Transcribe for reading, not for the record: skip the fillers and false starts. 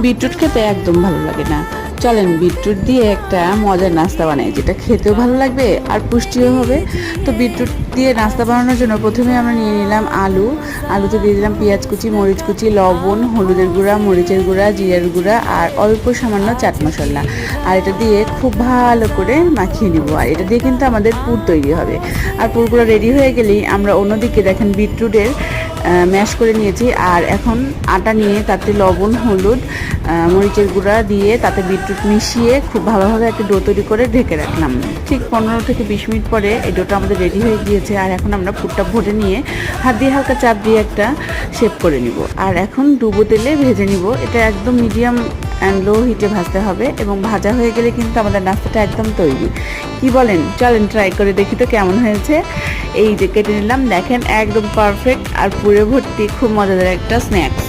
Beetroot খেতে একদম ভালো লাগে না। চলেন বিটরুট দিয়ে একটা মজার নাস্তা বানাই, যেটা খেতেও ভালো লাগবে আর পুষ্টিও হবে। তো বিটরুট দিয়ে নাস্তা বানানোর জন্য প্রথমে আমরা নিয়ে নিলাম আলু। আলুতে দিয়ে দিলাম পেঁয়াজ কুচি, মরিচ কুচি, লবণ, হলুদের গুঁড়া, মরিচের গুঁড়া, জিরার গুঁড়া আর অল্প সামান্য চাট মশলা। আর এটা দিয়ে খুব ভালো করে মাখিয়ে নিব। আর এটা দিয়ে কিন্তু আমাদের পুর তৈরি হবে। আর পুরগুলো রেডি হয়ে গেলেই আমরা অন্যদিকে দেখেন বিটরুটের ম্যাশ করে নিয়েছি। আর এখন আটা নিয়ে তাতে লবণ, হলুদ, মরিচের গুঁড়া দিয়ে তাতে বিটরুট মিশিয়ে খুব ভালোভাবে একটা ডো তৈরি করে ঢেকে রাখলাম। ঠিক 15 থেকে 20 মিনিট পরে এই ডোটা আমাদের রেডি হয়ে গিয়েছে। আর এখন আমরা পুরটা ভরে নিয়ে হাত দিয়ে হালকা চাপ দিয়ে একটা শেপ করে নিব। আর এখন ডুবো তেলে ভেজে নিব। এটা একদম মিডিয়াম অ্যান্ড লো হিটে ভাজতে হবে এবং ভাজা হয়ে গেলে কিন্তু আমাদের নাস্তাটা একদম তৈরি। কি বলেন? চলেন ট্রাই করে দেখি তো কেমন হয়েছে। এই যে কেটে নিলাম, দেখেন একদম পারফেক্ট আর পুরে ভর্তি, খুব মজাদার একটা স্ন্যাক্স।